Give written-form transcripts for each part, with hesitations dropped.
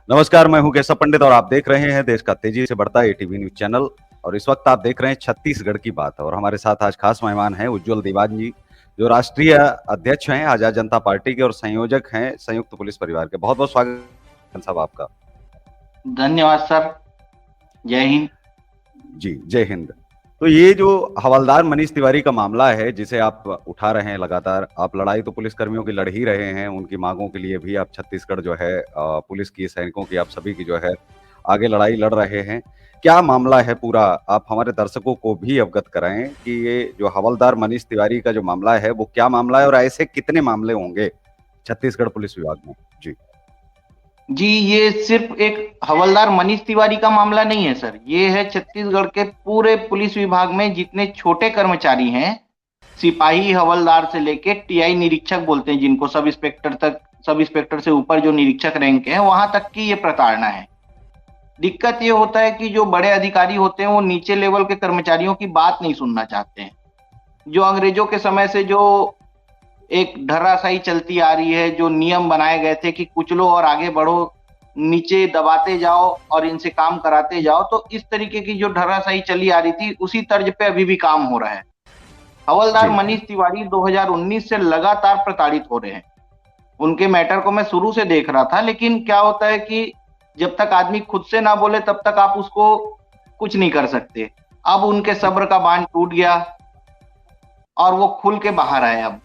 नमस्कार, मैं हूं केशव पंडित और आप देख रहे हैं देश का तेजी से बढ़ता एटीवी न्यूज चैनल। और इस वक्त आप देख रहे हैं छत्तीसगढ़ की बात। और हमारे साथ आज खास मेहमान हैं उज्जवल दीवान जी, जो राष्ट्रीय अध्यक्ष हैं आजाद जनता पार्टी के और संयोजक हैं संयुक्त पुलिस परिवार के। बहुत बहुत स्वागत साहब आपका। धन्यवाद सर। जय हिंद। जी जय हिंद। तो ये जो हवलदार मनीष तिवारी का मामला है जिसे आप उठा रहे हैं लगातार, आप लड़ाई तो पुलिस कर्मियों की लड़ ही रहे हैं, उनकी मांगों के लिए भी आप छत्तीसगढ़ जो है पुलिस की, सैनिकों की, आप सभी की जो है आगे लड़ाई लड़ रहे हैं। क्या मामला है पूरा, आप हमारे दर्शकों को भी अवगत कराएं कि ये जो हवलदार मनीष तिवारी का जो मामला है वो क्या मामला है और ऐसे कितने मामले होंगे छत्तीसगढ़ पुलिस विभाग में। जी जी, ये सिर्फ एक हवलदार मनीष तिवारी का मामला नहीं है सर, ये है छत्तीसगढ़ के पूरे पुलिस विभाग में जितने छोटे कर्मचारी हैं, सिपाही हवलदार से लेके टीआई निरीक्षक बोलते हैं जिनको, सब इंस्पेक्टर तक, सब इंस्पेक्टर से ऊपर जो निरीक्षक रैंक है वहां तक की ये प्रताड़ना है। दिक्कत ये होता है कि जो बड़े अधिकारी होते हैं वो नीचे लेवल के कर्मचारियों की बात नहीं सुनना चाहते हैं। जो अंग्रेजों के समय से जो एक धराशायी चलती आ रही है, जो नियम बनाए गए थे कि कुचलो और आगे बढ़ो, नीचे दबाते जाओ और इनसे काम कराते जाओ, तो इस तरीके की जो धराशायी चली आ रही थी उसी तर्ज पे अभी भी काम हो रहा है। हवलदार जी मनीष तिवारी 2019 से लगातार प्रताड़ित हो रहे हैं। उनके मैटर को मैं शुरू से देख रहा था, लेकिन क्या होता है कि जब तक आदमी खुद से ना बोले तब तक आप उसको कुछ नहीं कर सकते। अब उनके सब्र का बांध टूट गया और वो खुल के बाहर आए। अब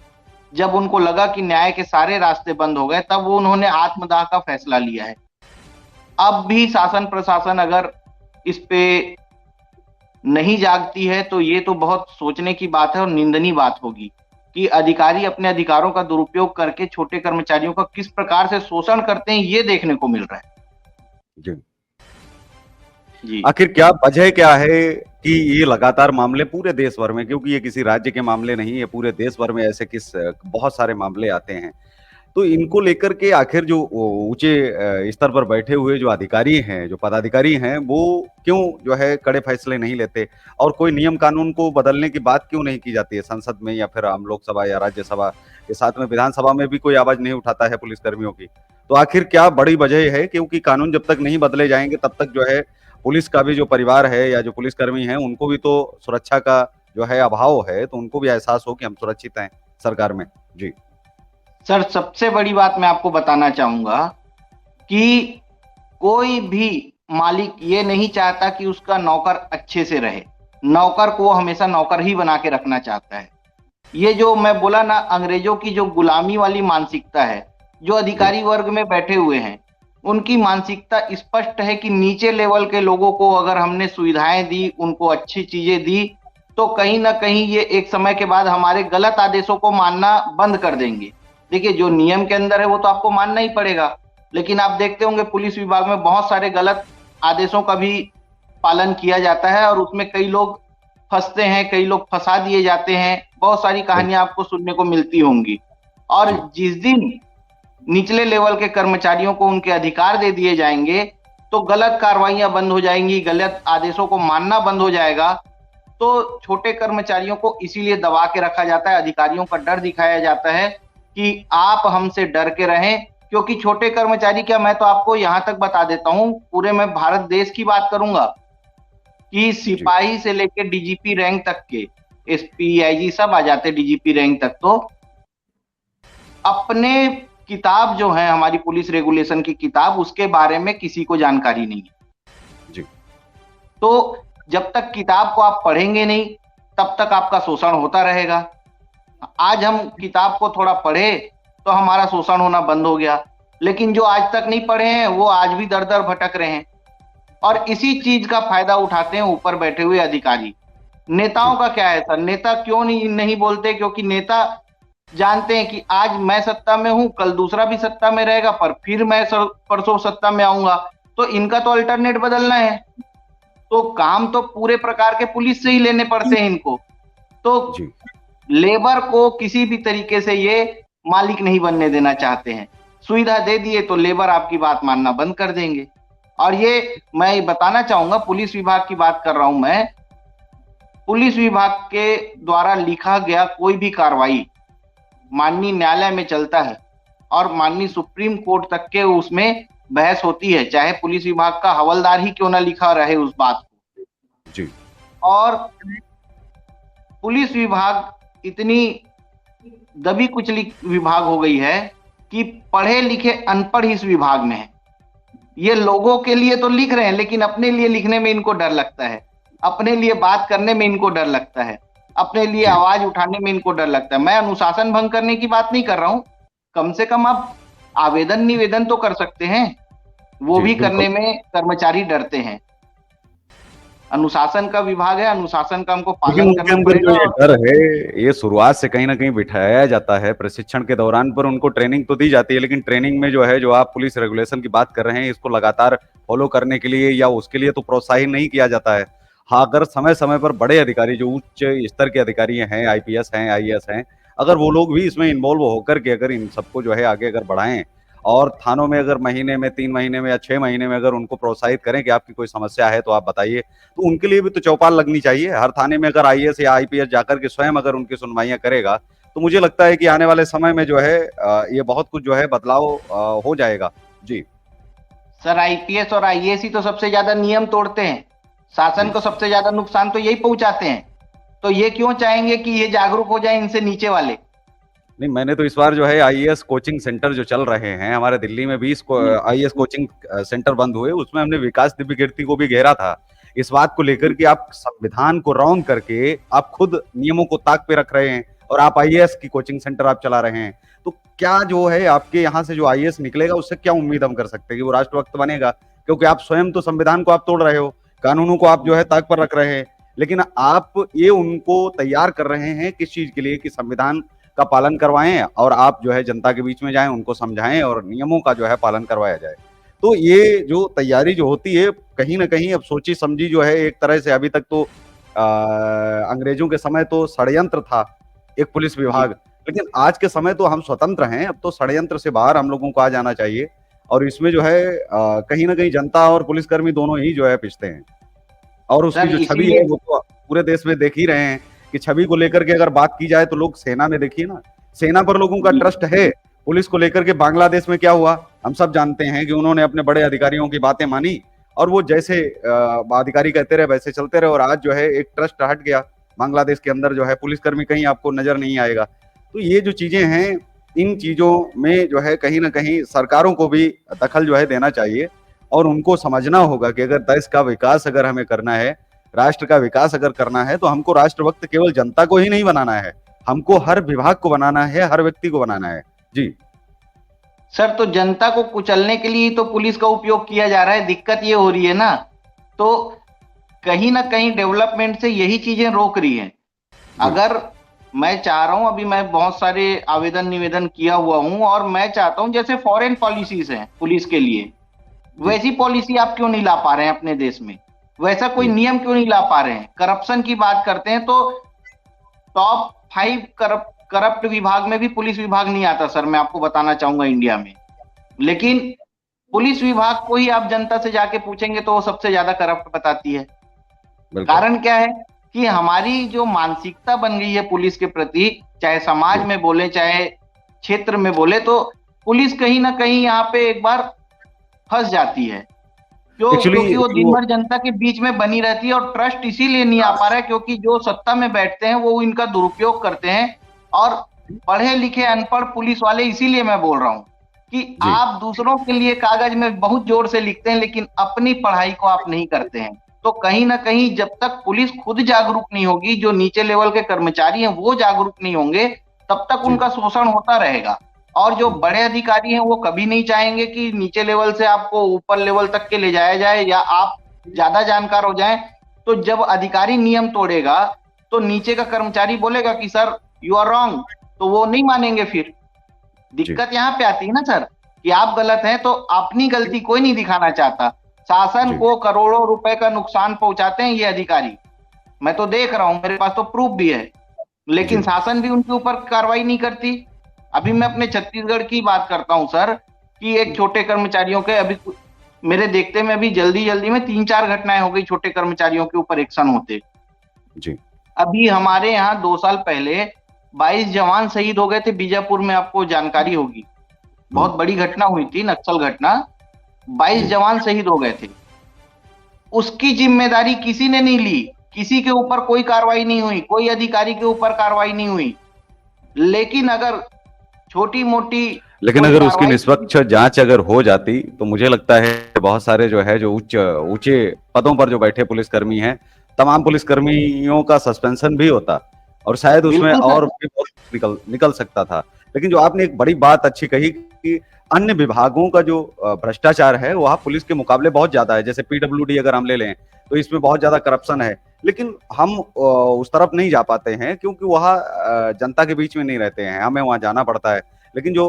जब उनको लगा कि न्याय के सारे रास्ते बंद हो गए, तब वो उन्होंने आत्मदाह का फैसला लिया है। अब भी शासन प्रशासन अगर इस पे नहीं जागती है तो ये तो बहुत सोचने की बात है और निंदनीय बात होगी कि अधिकारी अपने अधिकारों का दुरुपयोग करके छोटे कर्मचारियों का किस प्रकार से शोषण करते हैं, ये देखने को मिल रहा है। जी जी आखिर क्या वजह क्या है कि ये लगातार मामले पूरे देश भर में, क्योंकि ये किसी राज्य के मामले नहीं है, पूरे देश भर में ऐसे किस बहुत सारे मामले आते हैं, तो इनको लेकर के आखिर जो ऊंचे स्तर पर बैठे हुए जो अधिकारी हैं, जो पदाधिकारी हैं, वो क्यों जो है कड़े फैसले नहीं लेते और कोई नियम कानून को बदलने की बात क्यों नहीं की जाती है संसद में या फिर आम लोकसभा या राज्यसभा के साथ में विधानसभा में भी कोई आवाज नहीं उठाता है पुलिस कर्मियों की। तो आखिर क्या बड़ी वजह है, क्योंकि कानून जब तक नहीं बदले जाएंगे तब तक जो है पुलिस का भी जो परिवार है या जो पुलिसकर्मी हैं उनको भी तो सुरक्षा का जो है अभाव है, तो उनको भी एहसास हो कि हम सुरक्षित हैं सरकार में। जी सर, सबसे बड़ी बात मैं आपको बताना चाहूंगा कि कोई भी मालिक ये नहीं चाहता कि उसका नौकर अच्छे से रहे। नौकर को वो हमेशा नौकर ही बना के रखना चाहता है। ये जो मैं बोला ना, अंग्रेजों की जो गुलामी वाली मानसिकता है, जो जी अधिकारी वर्ग में बैठे हुए हैं, उनकी मानसिकता स्पष्ट है कि नीचे लेवल के लोगों को अगर हमने सुविधाएं दी, उनको अच्छी चीजें दी, तो कहीं ना कहीं ये एक समय के बाद हमारे गलत आदेशों को मानना बंद कर देंगे। देखिए, जो नियम के अंदर है वो तो आपको मानना ही पड़ेगा, लेकिन आप देखते होंगे पुलिस विभाग में बहुत सारे गलत आदेशों का भी पालन किया जाता है और उसमें कई लोग फंसते हैं, कई लोग फंसा दिए जाते हैं। बहुत सारी कहानियां बिल्कुल। आपको सुनने को मिलती होंगी। और जी जिस दिन निचले लेवल के कर्मचारियों को उनके अधिकार दे दिए जाएंगे, तो गलत कार्रवाइयां बंद हो जाएंगी, गलत आदेशों को मानना बंद हो जाएगा। तो छोटे कर्मचारियों को इसीलिए दबा के रखा जाता है, अधिकारियों का डर दिखाया जाता है कि आप हमसे डर के रहें। क्योंकि छोटे कर्मचारी क्या, मैं तो आपको यहां तक बता देता हूं, पूरे मैं भारत देश की बात करूंगा कि जी सिपाही से लेकर डीजीपी रैंक तक के, एसपी आईजी सब आ जाते डीजीपी रैंक तक, तो अपने किताब जो है हमारी पुलिस रेगुलेशन की किताब, उसके बारे में किसी को जानकारी नहीं है। जी तो जब तक किताब को आप पढ़ेंगे नहीं, तब तक आपका शोषण होता रहेगा। आज हम किताब को थोड़ा पढ़े तो हमारा शोषण होना बंद हो गया, लेकिन जो आज तक नहीं पढ़े हैं वो आज भी दर दर भटक रहे हैं और इसी चीज का फायदा उठाते हैं ऊपर बैठे हुए अधिकारी। नेताओं जी का क्या है सर, नेता क्यों नहीं बोलते? क्योंकि नेता जानते हैं कि आज मैं सत्ता में हूं, कल दूसरा भी सत्ता में रहेगा, पर फिर मैं परसों सत्ता में आऊंगा, तो इनका तो अल्टरनेट बदलना है। तो काम तो पूरे प्रकार के पुलिस से ही लेने पड़ते हैं इनको। तो जी लेबर को किसी भी तरीके से ये मालिक नहीं बनने देना चाहते हैं। सुविधा दे दिए तो लेबर आपकी बात मानना बंद कर देंगे। और ये मैं बताना चाहूंगा, पुलिस विभाग की बात कर रहा हूं मैं, पुलिस विभाग के द्वारा लिखा गया कोई भी कार्रवाई माननीय न्यायालय में चलता है और माननीय सुप्रीम कोर्ट तक के उसमें बहस होती है, चाहे पुलिस विभाग का हवलदार ही क्यों ना लिखा रहे उस बात को। जी। और पुलिस विभाग इतनी दबी कुचली विभाग हो गई है कि पढ़े लिखे अनपढ़ इस विभाग में है। ये लोगों के लिए तो लिख रहे हैं, लेकिन अपने लिए लिखने में इनको डर लगता है, अपने लिए बात करने में इनको डर लगता है, अपने लिए जी। आवाज उठाने में इनको डर लगता है। मैं अनुशासन भंग करने की बात नहीं कर रहा हूं, कम से कम आप आवेदन निवेदन तो कर सकते हैं, वो जी, भी बिल्कुल। करने में कर्मचारी डरते हैं। अनुशासन का विभाग है, अनुशासन का हमको लेकिन पालन उनके करना अंदर जो पड़ेगा। ये और डर है, ये शुरुआत से कहीं न कहीं बिठाया जाता है प्रशिक्षण के दौरान, पर उनको ट्रेनिंग तो दी जाती है, लेकिन ट्रेनिंग में जो है, जो आप पुलिस रेगुलेशन की बात कर रहे हैं, इसको लगातार फॉलो करने के लिए या उसके लिए तो प्रोत्साहित नहीं किया जाता है। हाँ, अगर समय-समय पर बड़े अधिकारी जो उच्च स्तर के अधिकारी हैं, आईपीएस हैं, आईएएस हैं, अगर वो लोग भी इसमें इन्वॉल्व होकर के अगर इन सबको जो है आगे अगर बढ़ाएँ और थानों में अगर महीने में, 3 महीने में या 6 महीने में अगर उनको प्रोत्साहित करें कि आपकी कोई समस्या है तो आप बताइए, तो उनके लिए भी तो चौपाल लगनी चाहिए। हर थाने में अगर आईएएस या आईपीएस जाकर के स्वयं अगर उनकी सुनवाइयाँ करेगा, तो मुझे लगता है कि आने वाले समय में जो है ये बहुत कुछ जो है बदलाव हो जाएगा। जी, सर, आईपीएस और आईएएस ही तो सबसे ज्यादा नियम तोड़ते हैं, शासन जी। को सबसे ज्यादा नुकसान तो यही पहुंचाते हैं। तो ये क्यों चाहेंगे कि ये जागरूक हो जाए इनसे नीचे वाले? नहीं, मैंने तो इस बार जो है आईएएस कोचिंग सेंटर जो चल रहे हैं, हमारे दिल्ली में भी इसको जी। आईएएस कोचिंग सेंटर बंद हुए, उसमें हमने विकास दिव्य कीर्ति को भी घेरा था। इस बात को लेकर कि आप संविधान को रौंद करके आप खुद नियमों को ताक पे रख रहे हैं और आप आईएएस की कोचिंग सेंटर आप चला रहे हैं। तो क्या जो है आपके यहाँ से जो आईएएस निकलेगा उससे क्या उम्मीद हम कर सकते हैं कि वो राष्ट्रभक्त बनेगा? क्योंकि आप स्वयं तो संविधान को आप तोड़ रहे हो, कानूनों को आप जो है ताक पर रख रहे हैं। लेकिन आप ये उनको तैयार कर रहे हैं किस चीज़ के लिए कि संविधान का पालन करवाएं और आप जो है जनता के बीच में जाएं, उनको समझाएं और नियमों का जो है पालन करवाया जाए। तो ये जो तैयारी जो होती है कहीं न कहीं अब सोची समझी जो है एक तरह से अभी तक तो अंग्रेजों के समय तो षड्यंत्र था, एक पुलिस जी। विभाग। लेकिन आज के समय तो हम स्वतंत्र हैं, अब तो षड्यंत्र से बाहर हम लोगों को आ जाना चाहिए और इसमें जो है कहीं न कहीं जनता और पुलिसकर्मी दोनों ही जो है पिछते हैं। और उसकी सर, जो छवि इसीलिए है वो तो पूरे देश में देख ही रहे हैं कि छवि को लेकर के अगर बात की जाए तो लोग सेना में देखिए ना, सेना पर लोगों का जी। ट्रस्ट है। पुलिस को लेकर के बांग्लादेश में क्या हुआ? हम सब जानते हैं कि उन्होंने अपने बड़े अधिकारियों की बातें मानी और वो जैसे अधिकारी कहते रहे वैसे चलते रहे और आज जो है एक ट्रस्ट हट गया। बांग्लादेश के अंदर जो है पुलिसकर्मी कहीं आपको नज़र नहीं आएगा। तो ये जो चीज़ें हैं, इन चीज़ों में जो है कहीं न कहीं सरकारों को भी दखल जो है देना चाहिए और उनको समझना होगा कि अगर देश का विकास अगर हमें करना है, राष्ट्र का विकास अगर करना है, तो हमको राष्ट्रभक्त केवल जनता को ही नहीं बनाना है, हमको हर विभाग को बनाना है, हर व्यक्ति को बनाना है। जी, सर, तो जनता को कुचलने के लिए तो पुलिस का उपयोग किया जा रहा है, दिक्कत ये हो रही है ना। तो कहीं ना कहीं डेवलपमेंट से यही चीजें रोक रही हैं। जी, अगर मैं चाह रहा हूं, अभी मैं बहुत सारे आवेदन निवेदन किया हुआ हूं और मैं चाहता हूं जैसे फॉरेन पॉलिसीज हैं पुलिस के लिए, जी, वैसी पॉलिसी आप क्यों नहीं ला पा रहे हैं अपने देश में? वैसा कोई जी, नियम क्यों नहीं ला पा रहे हैं? करप्शन की बात करते हैं तो टॉप 5 करप्ट विभाग में भी पुलिस विभाग नहीं आता सर, मैं आपको बताना चाहूंगा इंडिया में। लेकिन पुलिस विभाग को ही आप जनता से जाके पूछेंगे तो वो सबसे ज्यादा करप्ट बताती है। बिल्कुल। कारण क्या है कि हमारी जो मानसिकता बन गई है पुलिस के प्रति, चाहे समाज जी, में बोले चाहे क्षेत्र में बोले, तो पुलिस कहीं ना कहीं यहाँ पे एक बार फंस जाती है। एक्चुअली क्योंकि वो दिन जो भर जनता के बीच में बनी रहती है और ट्रस्ट इसीलिए नहीं आ पा रहा है क्योंकि जो सत्ता में बैठते हैं वो इनका दुरुपयोग करते हैं। और पढ़े लिखे अनपढ़ पुलिस वाले, इसीलिए मैं बोल रहा हूं कि जी, आप दूसरों के लिए कागज में बहुत जोर से लिखते हैं लेकिन अपनी पढ़ाई को आप नहीं करते हैं। तो कहीं ना कहीं जब तक पुलिस खुद जागरूक नहीं होगी, जो नीचे लेवल के कर्मचारी हैं वो जागरूक नहीं होंगे, तब तक जी, उनका शोषण होता रहेगा। और जो हुँ, बड़े अधिकारी हैं वो कभी नहीं चाहेंगे कि नीचे लेवल से आपको ऊपर लेवल तक के ले जाया जाए या आप ज्यादा जानकार हो जाएं। तो जब अधिकारी नियम तोड़ेगा तो नीचे का कर्मचारी बोलेगा कि सर यू आर रॉन्ग, तो वो नहीं मानेंगे फिर। जी, दिक्कत यहाँ पे आती है ना सर, कि आप गलत हैं तो अपनी गलती कोई नहीं दिखाना चाहता। शासन जी, को करोड़ों रुपए का नुकसान पहुंचाते हैं ये अधिकारी, मैं तो देख रहा हूं, मेरे पास तो प्रूफ भी है। लेकिन जी, शासन भी उनके ऊपर कार्रवाई नहीं करती। अभी मैं अपने छत्तीसगढ़ की बात करता हूं सर, कि एक हुँ, छोटे कर्मचारियों के अभी मेरे देखते में अभी जल्दी जल्दी में 3-4 घटनाएं हो गई छोटे कर्मचारियों के ऊपर एक्शन होते। जी, अभी हमारे यहाँ 2 साल पहले 22 जवान शहीद हो गए थे बीजापुर में, आपको जानकारी होगी। हुँ, बहुत बड़ी घटना हुई थी, नक्सल घटना। 22 जी, जवान शहीद हो गए थे। उसकी जिम्मेदारी किसी ने नहीं ली, किसी के ऊपर कोई कार्रवाई नहीं हुई, कोई अधिकारी के ऊपर कार्रवाई नहीं हुई। लेकिन अगर छोटी मोटी लेकिन कोई अगर उसकी कार्रवाई, निष्पक्ष जांच अगर हो जाती तो मुझे लगता है बहुत सारे जो है जो उच्च ऊंचे पदों पर जो बैठे पुलिसकर्मी हैं, तमाम पुलिसकर्मियों का सस्पेंशन भी होता और शायद उसमें बिल्कुल और सर। भी बहुत निकल निकल सकता था। लेकिन जो आपने एक बड़ी बात अच्छी कही कि अन्य विभागों का जो भ्रष्टाचार है वह पुलिस के मुकाबले बहुत ज्यादा है। जैसे पीडब्ल्यूडी अगर हम ले लें तो इसमें बहुत ज्यादा करप्शन है। लेकिन हम उस तरफ नहीं जा पाते हैं क्योंकि वह जनता के बीच में नहीं रहते हैं, हमें वहां जाना पड़ता है। लेकिन जो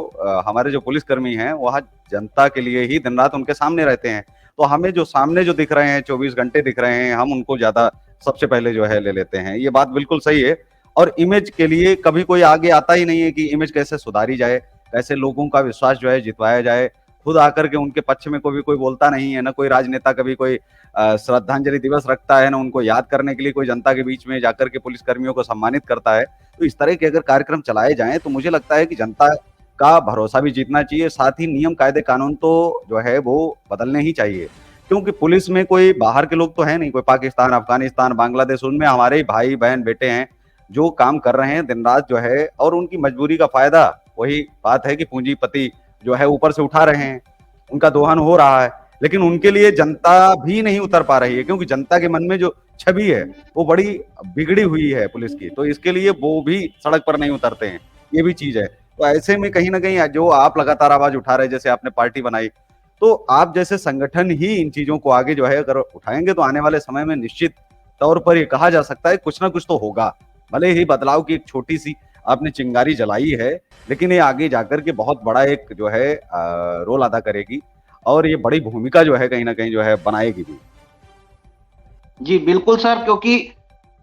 हमारे जो पुलिसकर्मी हैं वह जनता के लिए ही दिन रात उनके सामने रहते हैं। तो हमें जो सामने जो दिख रहे हैं 24 घंटे दिख रहे हैं, हम उनको ज्यादा सबसे पहले जो है ले लेते हैं। ये बात बिल्कुल सही है। और इमेज के लिए कभी कोई आगे आता ही नहीं है कि इमेज कैसे सुधारी जाए, कैसे लोगों का विश्वास जो है जितवाया जाए। खुद आकर के उनके पक्ष में कभी कोई बोलता नहीं है, ना कोई राजनेता कभी कोई श्रद्धांजलि दिवस रखता है, ना उनको याद करने के लिए कोई जनता के बीच में जाकर के पुलिसकर्मियों को सम्मानित करता है। तो इस तरह के अगर कार्यक्रम चलाए जाएं तो मुझे लगता है कि जनता का भरोसा भी जीतना चाहिए, साथ ही नियम कायदे कानून तो जो है वो बदलने ही चाहिए। क्योंकि पुलिस में कोई बाहर के लोग तो है नहीं, कोई पाकिस्तान, अफगानिस्तान, बांग्लादेश, उनमें हमारे ही भाई बहन बेटे हैं जो काम कर रहे हैं दिन रात जो है, और उनकी मजबूरी का फायदा वही बात है कि पूंजीपति जो है ऊपर से उठा रहे हैं, उनका दोहन हो रहा है। लेकिन उनके लिए जनता भी नहीं उतर पा रही है क्योंकि जनता के मन में जो छवि है वो बड़ी बिगड़ी हुई है पुलिस की, तो इसके लिए वो भी सड़क पर नहीं उतरते हैं। ये भी चीज है। तो ऐसे में कहीं ना कहीं जो आप लगातार आवाज उठा रहे, जैसे आपने पार्टी बनाई, तो आप जैसे संगठन ही इन चीजों को आगे जो है अगर उठाएंगे तो आने वाले समय में निश्चित तौर पर ये कहा जा सकता है कुछ ना कुछ तो होगा। भले ही बदलाव की एक छोटी सी आपने चिंगारी जलाई है, लेकिन ये आगे जाकर के बहुत बड़ा एक जो है रोल अदा करेगी और ये बड़ी भूमिका जो है कहीं ना कहीं जो है बनाएगी भी। जी बिल्कुल सर, क्योंकि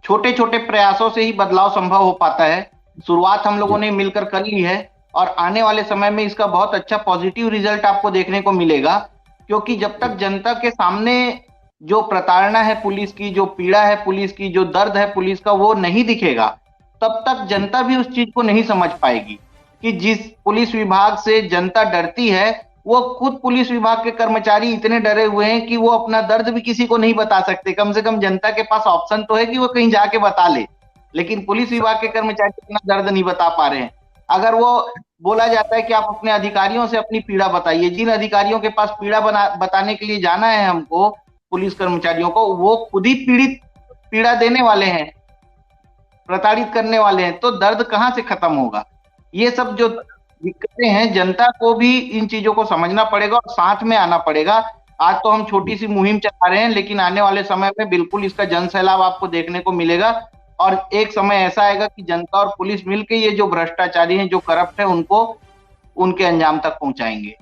छोटे छोटे प्रयासों से ही बदलाव संभव हो पाता है। शुरुआत हम लोगों जी, ने मिलकर कर ली है और आने वाले समय में इसका बहुत अच्छा पॉजिटिव रिजल्ट आपको देखने को मिलेगा। क्योंकि जब जी, तक जनता के सामने जो प्रताड़ना है पुलिस की, जो पीड़ा है पुलिस की, जो दर्द है पुलिस का, वो नहीं दिखेगा, तब तक जी, जनता भी उस चीज को नहीं समझ पाएगी कि जिस पुलिस विभाग से जनता डरती है, वो खुद पुलिस विभाग के कर्मचारी इतने डरे हुए हैं कि वो अपना दर्द भी किसी को नहीं बता सकते। कम से कम जनता के पास ऑप्शन तो है कि वो कहीं जाके बता ले, लेकिन पुलिस स- विभाग के कर्मचारी अपना दर्द नहीं बता पा रहे हैं। अगर वो बोला जाता है कि आप अपने अधिकारियों से अपनी पीड़ा बताइए, जिन अधिकारियों के पास पीड़ा बताने के लिए जाना है हमको, पुलिस कर्मचारियों को, वो खुद ही पीड़ा देने वाले हैं, प्रताड़ित करने वाले हैं, तो दर्द कहां से खत्म होगा। ये सब जो दिक्कतें हैं, जनता को भी इन चीजों को समझना पड़ेगा और साथ में आना पड़ेगा। आज तो हम छोटी सी मुहिम चला रहे हैं, लेकिन आने वाले समय में बिल्कुल इसका जन सैलाब आपको देखने को मिलेगा। और एक समय ऐसा आएगा कि जनता और पुलिस मिलकर ये जो भ्रष्टाचारी हैं, जो करप्ट है, उनको उनके अंजाम तक पहुंचाएंगे।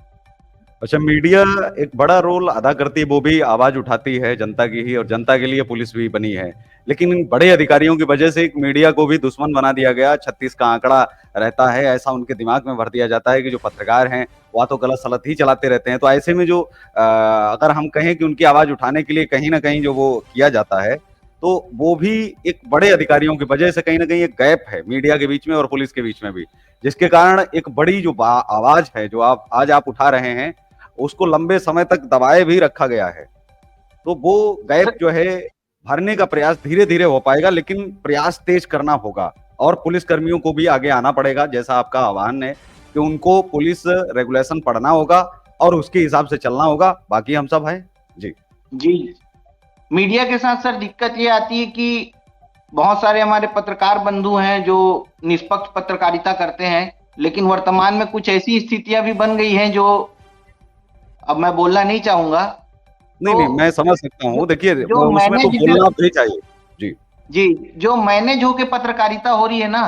अच्छा, मीडिया एक बड़ा रोल अदा करती है, वो भी आवाज उठाती है जनता की ही, और जनता के लिए पुलिस भी बनी है। लेकिन इन बड़े अधिकारियों की वजह से एक मीडिया को भी दुश्मन बना दिया गया। 36 का आंकड़ा रहता है, ऐसा उनके दिमाग में भर दिया जाता है कि जो पत्रकार हैं वह तो गलत सलत ही चलाते रहते हैं। तो ऐसे में जो अगर हम कहें कि उनकी आवाज उठाने के लिए कहीं ना कहीं जो वो किया जाता है, तो वो भी एक बड़े अधिकारियों की वजह से कहीं ना कहीं एक गैप है मीडिया के बीच में और पुलिस के बीच में भी, जिसके कारण एक बड़ी जो आवाज है जो आप आज आप उठा रहे हैं उसको लंबे समय तक दबाए भी रखा गया है। तो वो गैप जो है भरने का प्रयास धीरे धीरे हो पाएगा, लेकिन प्रयास तेज करना होगा और पुलिस कर्मियों को भी आगे आना पड़ेगा। जैसा आपका आह्वान है कि उनको पुलिस रेगुलेशन पढ़ना होगा और उसके हिसाब से चलना होगा। बाकी हम सब हैं। जी, जी, मीडिया के साथ सर दिक्कत ये आती है कि बहुत सारे हमारे पत्रकार बंधु हैं जो निष्पक्ष पत्रकारिता करते हैं, लेकिन वर्तमान में कुछ ऐसी स्थितियां भी बन गई हैं जो अब मैं बोलना नहीं चाहूंगा। नहीं तो नहीं, मैं समझ सकता जो हूँ। देखिए जो उसमें तो मैनेज बोलना भी चाहिए। जी, जी, जो मैनेज होके पत्रकारिता हो रही है ना,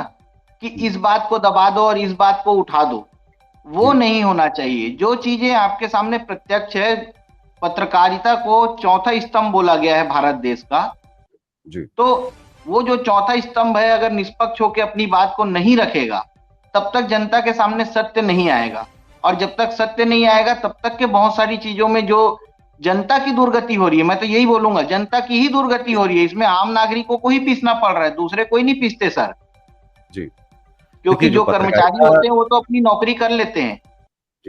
कि इस बात को दबा दो और इस बात को उठा दो, वो जी, नहीं होना चाहिए। जो चीजें आपके सामने प्रत्यक्ष है, पत्रकारिता को चौथा स्तंभ बोला गया है भारत देश का, जी, तो वो जो चौथा स्तंभ है, अगर निष्पक्ष होकर अपनी बात को नहीं रखेगा, तब तक जनता के सामने सत्य नहीं आएगा। और जब तक सत्य नहीं आएगा, तब तक के बहुत सारी चीजों में जो जनता की दुर्गति हो रही है, मैं तो यही बोलूंगा, जनता की ही दुर्गति हो रही है। इसमें आम नागरिकों को ही पीसना पड़ रहा है, दूसरे कोई नहीं पीसते सर। जी। क्योंकि देखिए जो जो कर्मचारी पत्रकारिता, होते हैं वो तो अपनी नौकरी कर लेते हैं।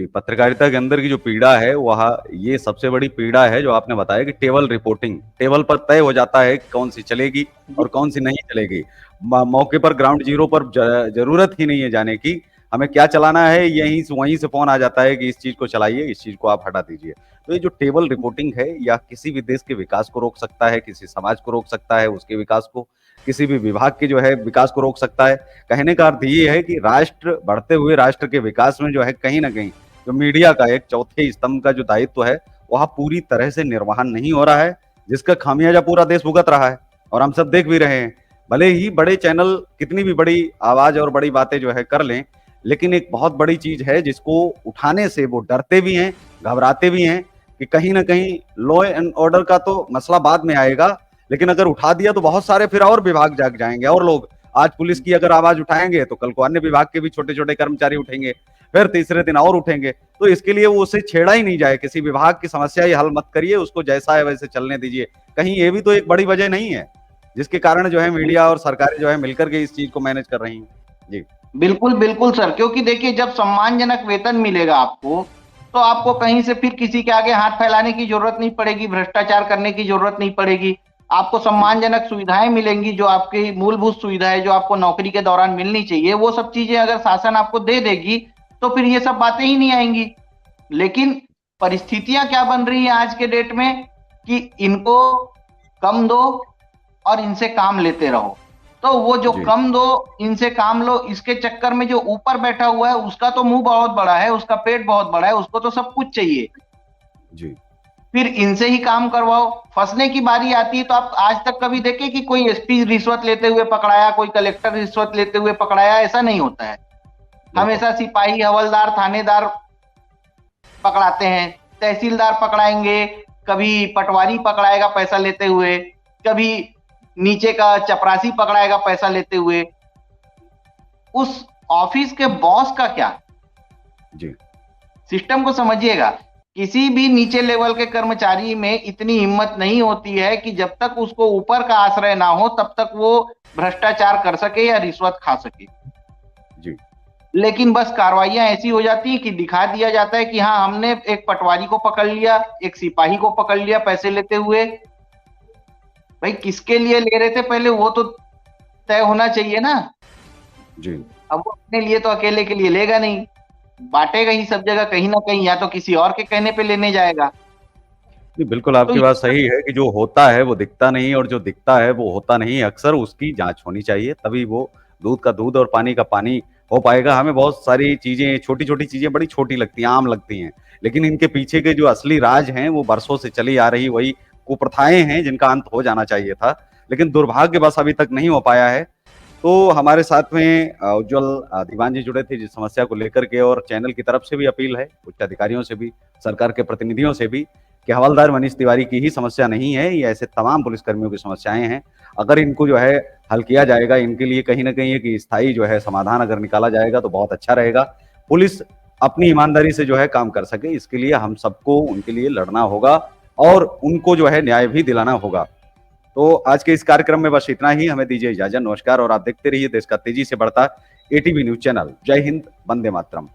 जी, पत्रकारिता के अंदर की जो पीड़ा है वह ये सबसे बड़ी पीड़ा है जो आपने बताया कि टेबल रिपोर्टिंग, टेबल पर तय हो जाता है कि कौन सी चलेगी जी और कौन सी नहीं चलेगी। मौके पर ग्राउंड जीरो पर जरूरत ही नहीं है जाने की, हमें क्या चलाना है यहीं से वहीं से फोन आ जाता है कि इस चीज को चलाइए, इस चीज को आप हटा दीजिए। तो ये जो टेबल रिपोर्टिंग है या किसी भी देश के विकास को रोक सकता है, किसी समाज को रोक सकता है, उसके विकास को, किसी भी विभाग के जो है विकास को रोक सकता है। कहने का अर्थ ये है कि राष्ट्र, बढ़ते हुए राष्ट्र के विकास में जो है कहीं ना कहीं जो मीडिया का एक चौथे स्तंभ का जो दायित्व है वह पूरी तरह से निर्वहन नहीं हो रहा है, जिसका खामियाजा पूरा देश भुगत रहा है और हम सब देख भी रहे हैं। भले ही बड़े चैनल कितनी भी बड़ी आवाज और बड़ी बातें जो है कर लें, लेकिन एक बहुत बड़ी चीज है जिसको उठाने से वो डरते भी हैं, घबराते भी हैं कि कहीं ना कहीं लॉ एंड ऑर्डर का तो मसला बाद में आएगा, लेकिन अगर उठा दिया तो बहुत सारे फिर और विभाग जाग जाएंगे और लोग, आज पुलिस की अगर आवाज उठाएंगे तो कल को अन्य विभाग के भी छोटे छोटे कर्मचारी उठेंगे, फिर तीसरे दिन और उठेंगे। तो इसके लिए वो उसे छेड़ा ही नहीं जाए, किसी विभाग की समस्या ही हल मत करिए, उसको जैसा है वैसे चलने दीजिए। कहीं ये भी तो एक बड़ी वजह नहीं है जिसके कारण जो है मीडिया और सरकारें जो है मिलकर के इस चीज को मैनेज कर रही हैं। जी बिल्कुल बिल्कुल सर, क्योंकि देखिए जब सम्मानजनक वेतन मिलेगा आपको, तो आपको कहीं से फिर किसी के आगे हाथ फैलाने की जरूरत नहीं पड़ेगी, भ्रष्टाचार करने की जरूरत नहीं पड़ेगी। आपको जी सम्मानजनक सुविधाएं मिलेंगी, जो आपकी मूलभूत सुविधाएं जो आपको नौकरी के दौरान मिलनी चाहिए, वो सब चीजें अगर शासन आपको दे देगी तो फिर ये सब बातें ही नहीं आएंगी। लेकिन परिस्थितियां क्या बन रही है आज के डेट में कि इनको कम दो और इनसे काम लेते रहो। तो वो जो जी कम दो इनसे काम लो, इसके चक्कर में जो ऊपर बैठा हुआ है उसका तो मुंह बहुत बड़ा है, उसका पेट बहुत बड़ा है, उसको तो सब कुछ चाहिए। जी फिर इनसे ही काम करवाओ। फंसने की बारी आती है तो आप आज तक कभी देखे कि कोई एसपी रिश्वत लेते हुए पकड़ाया, कोई कलेक्टर रिश्वत लेते हुए पकड़ाया? ऐसा नहीं होता है। बिल्कुल हमेशा सिपाही, हवलदार, थानेदार पकड़ाते हैं, तहसीलदार पकड़ाएंगे, कभी पटवारी पकड़ाएगा पैसा लेते हुए, कभी नीचे का चपरासी पकड़ाएगा पैसा लेते हुए। उस ऑफिस के बॉस का क्या? जी सिस्टम को समझिएगा। किसी भी नीचे लेवल के कर्मचारी में इतनी हिम्मत नहीं होती है कि जब तक उसको ऊपर का आश्रय ना हो तब तक वो भ्रष्टाचार कर सके या रिश्वत खा सके। जी लेकिन बस कार्रवाइयां ऐसी हो जाती है कि दिखा दिया जाता है कि हाँ, हमने एक पटवारी को पकड़ लिया, एक सिपाही को पकड़ लिया पैसे लेते हुए। भाई किसके लिए ले रहे थे पहले वो तो तय होना चाहिए ना। जी अब वो अपने लिए तो अकेले के लिए लेगा नहीं, बांटेगा ही सब जगह कहीं ना कहीं, या तो किसी और के कहने पे लेने जाएगा। जी, बिल्कुल तो आपकी बात सही है कि जो होता है वो दिखता नहीं और जो दिखता है वो होता नहीं। अक्सर उसकी जांच होनी चाहिए, तभी वो दूध का दूध और पानी का पानी हो पाएगा। हमें बहुत सारी चीजें, छोटी छोटी चीजें बड़ी छोटी लगती हैं, आम लगती हैं, लेकिन इनके पीछे के जो असली राज हैं वो बरसों से चली आ रही वही कुप्रथाएं हैं जिनका अंत हो जाना चाहिए था, लेकिन दुर्भाग्यवश अभी तक नहीं हो पाया है। तो हमारे साथ में उज्जवल दीवान जी जुड़े थे जिस समस्या को लेकर के, और चैनल की तरफ से भी अपील है, उच्च अधिकारियों से भी, सरकार के प्रतिनिधियों से भी, कि हवलदार मनीष तिवारी की ही समस्या नहीं है, ये ऐसे तमाम पुलिसकर्मियों की समस्याएं हैं। अगर इनको जो है हल किया जाएगा, इनके लिए कहीं ना कहीं एक स्थायी जो है समाधान अगर निकाला जाएगा तो बहुत अच्छा रहेगा। पुलिस अपनी ईमानदारी से जो है काम कर सके, इसके लिए हम सबको उनके लिए लड़ना होगा और उनको जो है न्याय भी दिलाना होगा। तो आज के इस कार्यक्रम में बस इतना ही, हमें दीजिए इजाजत, नमस्कार, और आप देखते रहिए देश का तेजी से बढ़ता एटीवी न्यूज चैनल। जय हिंद, वंदे मातरम।